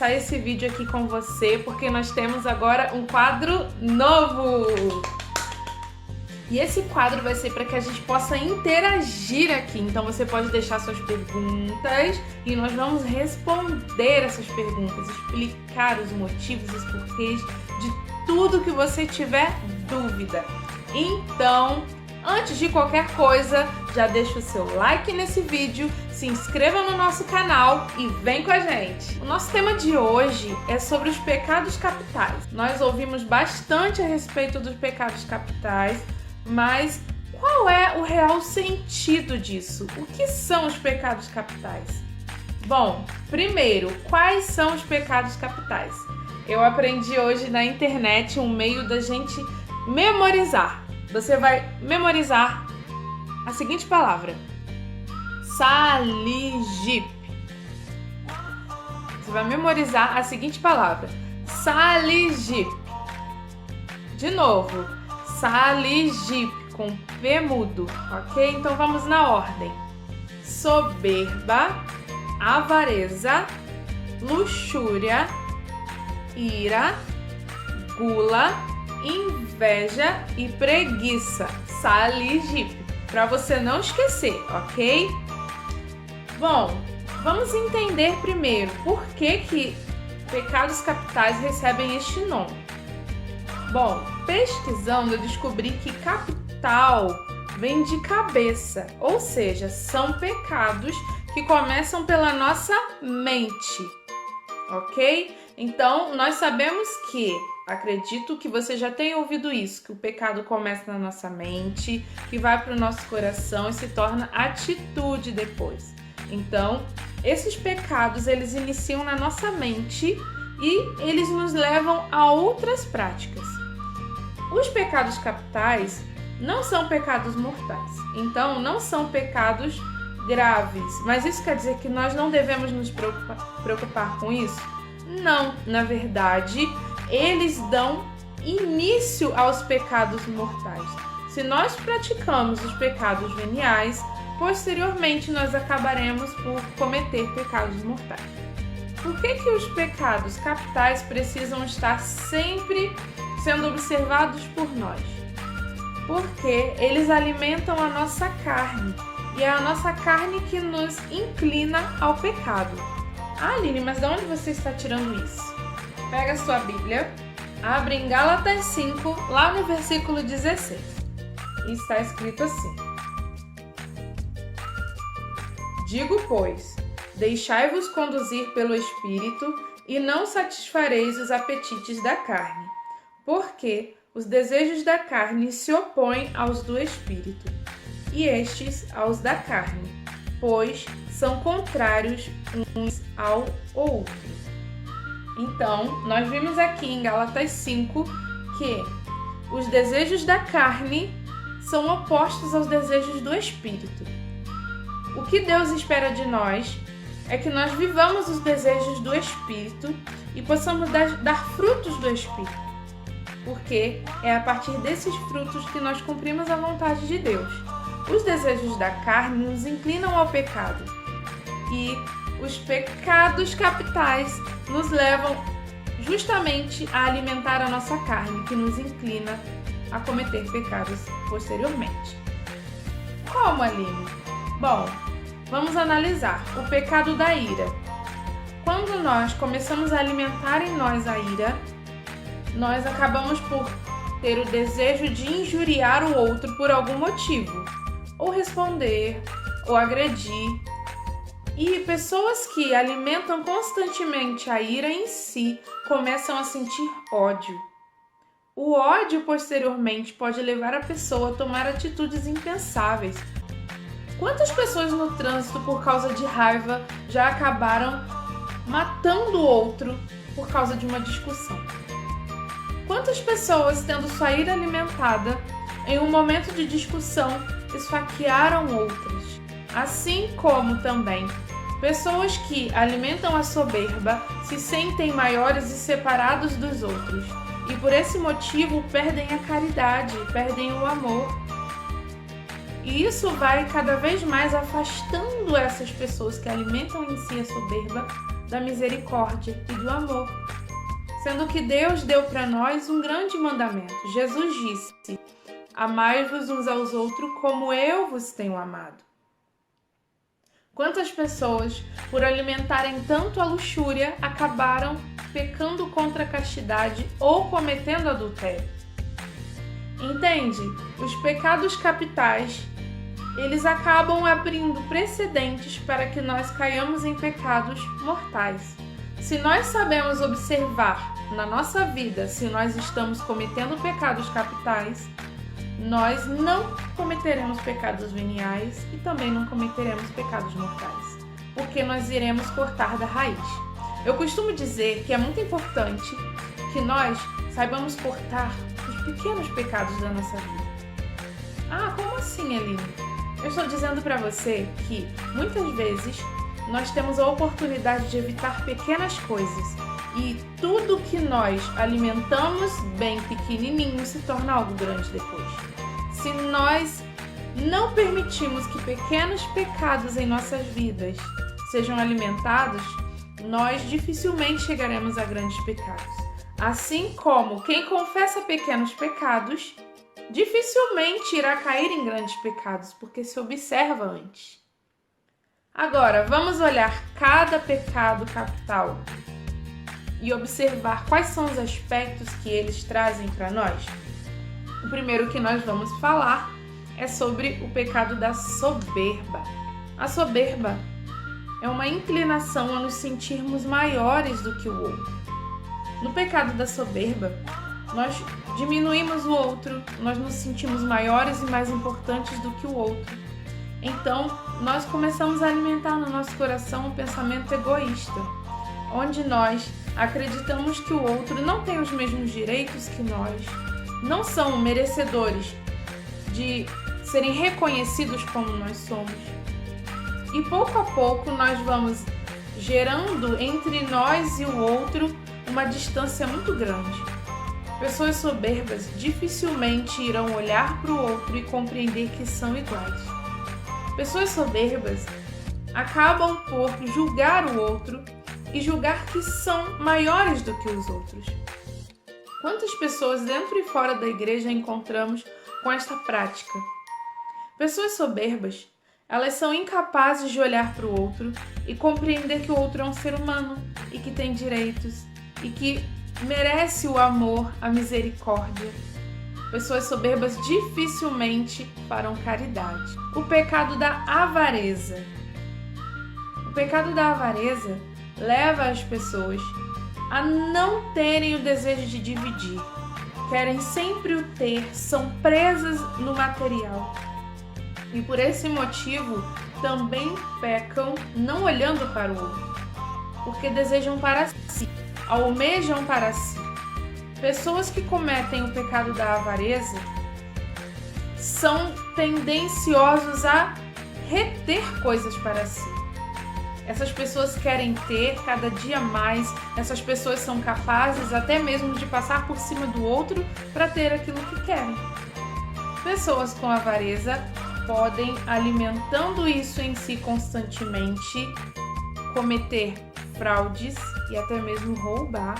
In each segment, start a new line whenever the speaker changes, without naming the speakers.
começar esse vídeo aqui com você, porque nós temos agora um quadro novo. E esse quadro vai ser para que a gente possa interagir aqui. Então você pode deixar suas perguntas e nós vamos responder essas perguntas, explicar os motivos, os porquês de tudo que você tiver dúvida. Então, antes de qualquer coisa, já deixa o seu like nesse vídeo, se inscreva no nosso canal e vem com a gente! O nosso tema de hoje é sobre os pecados capitais. Nós ouvimos bastante a respeito dos pecados capitais, mas qual é o real sentido disso? O que são os pecados capitais? Bom, primeiro, quais são os pecados capitais? Eu aprendi hoje na internet um meio da gente memorizar. Você vai memorizar a seguinte palavra: Saligipe. Você vai memorizar a seguinte palavra: Saligipe. De novo, Saligipe, com P mudo, ok? Então vamos na ordem: soberba, avareza, luxúria, ira, gula, inveja e preguiça. Saligipe, para você não esquecer, ok? Bom, vamos entender primeiro por que pecados capitais recebem este nome. Bom, pesquisando eu descobri que capital vem de cabeça, ou seja, são pecados que começam pela nossa mente, ok? Então, nós sabemos que, acredito que você já tenha ouvido isso, que o pecado começa na nossa mente, que vai para o nosso coração e se torna atitude depois. Então, esses pecados, eles iniciam na nossa mente e eles nos levam a outras práticas. Os pecados capitais não são pecados mortais, então não são pecados graves, mas isso quer dizer que nós não devemos nos preocupar com isso? Não, na verdade, eles dão início aos pecados mortais. Se nós praticamos os pecados veniais, posteriormente nós acabaremos por cometer pecados mortais. Por que os pecados capitais precisam estar sempre sendo observados por nós? Porque eles alimentam a nossa carne, e é a nossa carne que nos inclina ao pecado. Ah, Aline, mas de onde você está tirando isso? Pega a sua Bíblia, abre em Gálatas 5, lá no versículo 16. E está escrito assim: Digo, pois, deixai-vos conduzir pelo Espírito e não satisfareis os apetites da carne, porque os desejos da carne se opõem aos do Espírito, e estes aos da carne, pois são contrários uns ao outro. Então, nós vimos aqui em Gálatas 5 que os desejos da carne são opostos aos desejos do Espírito. O que Deus espera de nós é que nós vivamos os desejos do Espírito e possamos dar frutos do Espírito, porque é a partir desses frutos que nós cumprimos a vontade de Deus. Os desejos da carne nos inclinam ao pecado, e os pecados capitais nos levam justamente a alimentar a nossa carne, que nos inclina a cometer pecados posteriormente. Como, Aline? Bom, vamos analisar o pecado da ira. Quando nós começamos a alimentar em nós a ira, nós acabamos por ter o desejo de injuriar o outro por algum motivo, ou responder, ou agredir. E pessoas que alimentam constantemente a ira em si começam a sentir ódio. O ódio, posteriormente, pode levar a pessoa a tomar atitudes impensáveis. Quantas pessoas no trânsito, por causa de raiva, já acabaram matando o outro por causa de uma discussão? Quantas pessoas, tendo sua ira alimentada, em um momento de discussão, esfaquearam outras? Assim como também pessoas que alimentam a soberba se sentem maiores e separados dos outros, e por esse motivo perdem a caridade, perdem o amor. E isso vai cada vez mais afastando essas pessoas que alimentam em si a soberba da misericórdia e do amor. Sendo que Deus deu para nós um grande mandamento. Jesus disse: amai-vos uns aos outros como eu vos tenho amado. Quantas pessoas, por alimentarem tanto a luxúria, acabaram pecando contra a castidade ou cometendo adultério? Entende? Os pecados capitais, eles acabam abrindo precedentes para que nós caiamos em pecados mortais. Se nós sabemos observar na nossa vida se nós estamos cometendo pecados capitais, nós não cometeremos pecados veniais e também não cometeremos pecados mortais, porque nós iremos cortar da raiz. Eu costumo dizer que é muito importante que nós saibamos cortar os pequenos pecados da nossa vida. Ah, como assim, Eline? Eu estou dizendo para você que muitas vezes nós temos a oportunidade de evitar pequenas coisas e tudo que nós alimentamos bem pequenininho se torna algo grande depois. Se nós não permitimos que pequenos pecados em nossas vidas sejam alimentados, nós dificilmente chegaremos a grandes pecados. Assim como quem confessa pequenos pecados dificilmente irá cair em grandes pecados, porque se observa antes. Agora, vamos olhar cada pecado capital e observar quais são os aspectos que eles trazem para nós. O primeiro que nós vamos falar é sobre o pecado da soberba. A soberba é uma inclinação a nos sentirmos maiores do que o outro. No pecado da soberba, nós diminuímos o outro, nós nos sentimos maiores e mais importantes do que o outro. Então, nós começamos a alimentar no nosso coração um pensamento egoísta, onde nós acreditamos que o outro não tem os mesmos direitos que nós, não são merecedores de serem reconhecidos como nós somos. E pouco a pouco nós vamos gerando entre nós e o outro uma distância muito grande. Pessoas soberbas dificilmente irão olhar para o outro e compreender que são iguais. Pessoas soberbas acabam por julgar o outro e julgar que são maiores do que os outros. Quantas pessoas dentro e fora da igreja encontramos com esta prática? Pessoas soberbas, elas são incapazes de olhar para o outro e compreender que o outro é um ser humano e que tem direitos e que merece o amor, a misericórdia. Pessoas soberbas dificilmente farão caridade. O pecado da avareza. O pecado da avareza leva as pessoas a não terem o desejo de dividir. Querem sempre o ter, são presas no material. E por esse motivo também pecam não olhando para o outro, porque desejam para si, almejam para si. Pessoas que cometem o pecado da avareza são tendenciosos a reter coisas para si. Essas pessoas querem ter cada dia mais, essas pessoas são capazes até mesmo de passar por cima do outro para ter aquilo que querem. Pessoas com avareza podem, alimentando isso em si constantemente, cometer fraudes e até mesmo roubar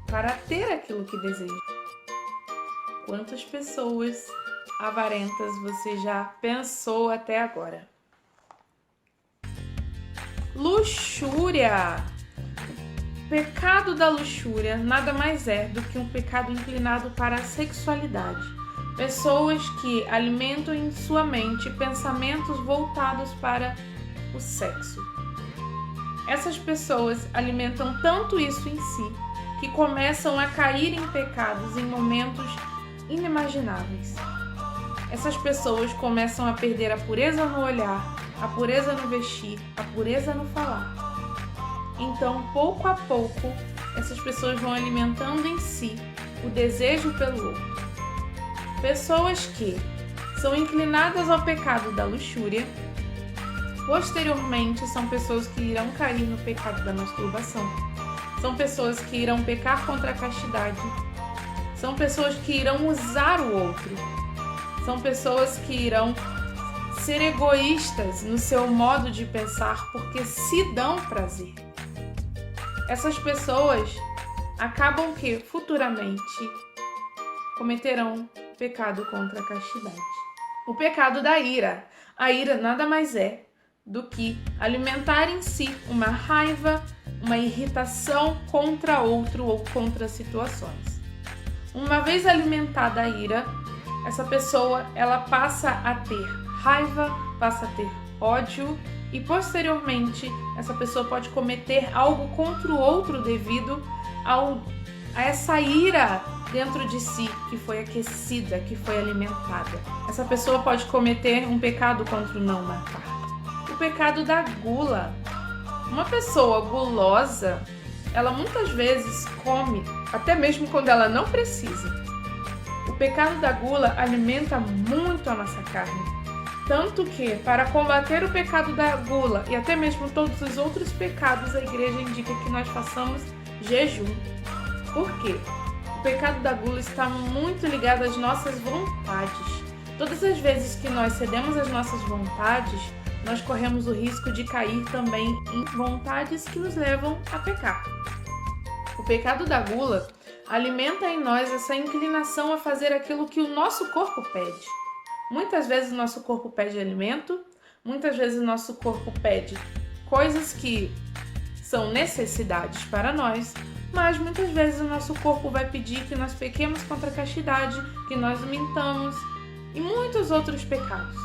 para ter aquilo que deseja. Quantas pessoas avarentas você já pensou até agora? Luxúria. O pecado da luxúria nada mais é do que um pecado inclinado para a sexualidade. Pessoas que alimentam em sua mente pensamentos voltados para o sexo. Essas pessoas alimentam tanto isso em si que começam a cair em pecados em momentos inimagináveis. Essas pessoas começam a perder a pureza no olhar, a pureza no vestir, a pureza no falar. Então, pouco a pouco, essas pessoas vão alimentando em si o desejo pelo outro. Pessoas que são inclinadas ao pecado da luxúria, posteriormente são pessoas que irão cair no pecado da masturbação. São pessoas que irão pecar contra a castidade. São pessoas que irão usar o outro. São pessoas que irão ser egoístas no seu modo de pensar porque se dão prazer. essas pessoas acabam que futuramente cometerão pecado contra a castidade. O pecado da ira. A ira nada mais é do que alimentar em si uma raiva, uma irritação contra outro ou contra situações. Uma vez alimentada a ira, essa pessoa ela passa a ter raiva, passa a ter ódio e posteriormente essa pessoa pode cometer algo contra o outro devido a essa ira dentro de si que foi aquecida, que foi alimentada. Essa pessoa pode cometer um pecado contra o não matar. O pecado da gula. Uma pessoa gulosa, ela muitas vezes come, até mesmo quando ela não precisa. O pecado da gula alimenta muito a nossa carne. Tanto que, para combater o pecado da gula e até mesmo todos os outros pecados, a igreja indica que nós façamos jejum. Por quê? O pecado da gula está muito ligado às nossas vontades. Todas as vezes que nós cedemos às nossas vontades, nós corremos o risco de cair também em vontades que nos levam a pecar. O pecado da gula alimenta em nós essa inclinação a fazer aquilo que o nosso corpo pede. Muitas vezes o nosso corpo pede alimento, muitas vezes o nosso corpo pede coisas que são necessidades para nós, mas muitas vezes o nosso corpo vai pedir que nós pequemos contra a castidade, que nós mintamos e muitos outros pecados.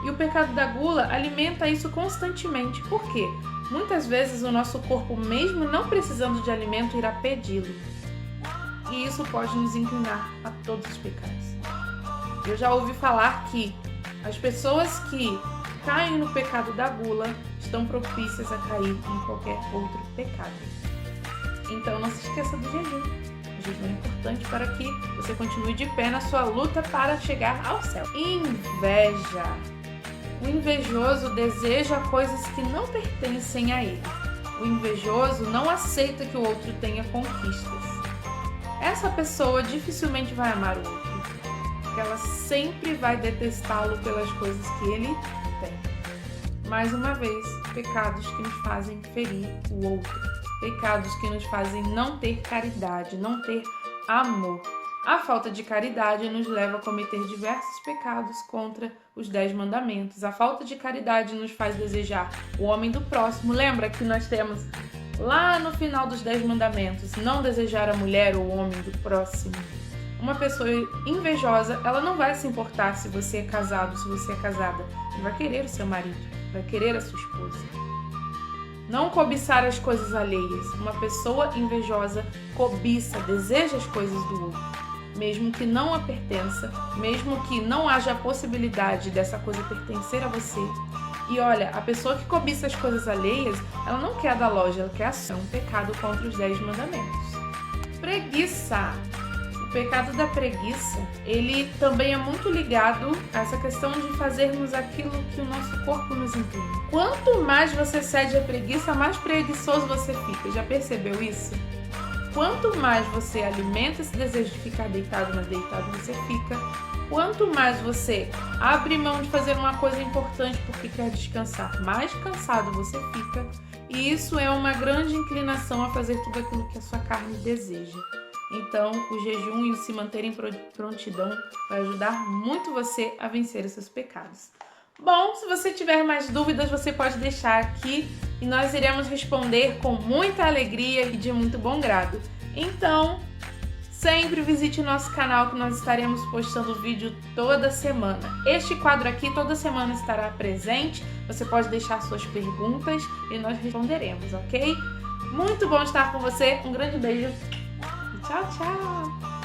E o pecado da gula alimenta isso constantemente. Por quê? Muitas vezes o nosso corpo, mesmo não precisando de alimento, irá pedi-lo. E isso pode nos inclinar a todos os pecados. Eu já ouvi falar que as pessoas que caem no pecado da gula estão propícias a cair em qualquer outro pecado. Então não se esqueça do jejum. O jejum é importante para que você continue de pé na sua luta para chegar ao céu. Inveja. O invejoso deseja coisas que não pertencem a ele. O invejoso não aceita que o outro tenha conquistas. Essa pessoa dificilmente vai amar o outro. Ela sempre vai detestá-lo pelas coisas que ele tem. Mais uma vez, pecados que nos fazem ferir o outro. Pecados que nos fazem não ter caridade, não ter amor. A falta de caridade nos leva a cometer diversos pecados contra os 10 mandamentos. A falta de caridade nos faz desejar o homem do próximo. Lembra que nós temos lá no final dos 10 mandamentos, não desejar a mulher ou o homem do próximo? Uma pessoa invejosa, ela não vai se importar se você é casado, se você é casada. Ela vai querer o seu marido, vai querer a sua esposa. Não cobiçar as coisas alheias. Uma pessoa invejosa cobiça, deseja as coisas do outro, mesmo que não a pertença, mesmo que não haja a possibilidade dessa coisa pertencer a você. E olha, a pessoa que cobiça as coisas alheias, ela não quer da loja, ela quer ação. Um pecado contra os 10 mandamentos. Preguiça. O pecado da preguiça, ele também é muito ligado a essa questão de fazermos aquilo que o nosso corpo nos inclina. Quanto mais você cede à preguiça, mais preguiçoso você fica. Já percebeu isso? Quanto mais você alimenta esse desejo de ficar deitado, mas deitado você fica. Quanto mais você abre mão de fazer uma coisa importante porque quer descansar, mais cansado você fica. E isso é uma grande inclinação a fazer tudo aquilo que a sua carne deseja. Então, o jejum e o se manter em prontidão vai ajudar muito você a vencer os seus pecados. Bom, se você tiver mais dúvidas, você pode deixar aqui e nós iremos responder com muita alegria e de muito bom grado. Então, sempre visite o nosso canal que nós estaremos postando vídeo toda semana. Este quadro aqui toda semana estará presente, você pode deixar suas perguntas e nós responderemos, ok? Muito bom estar com você, um grande beijo. Tchau, tchau!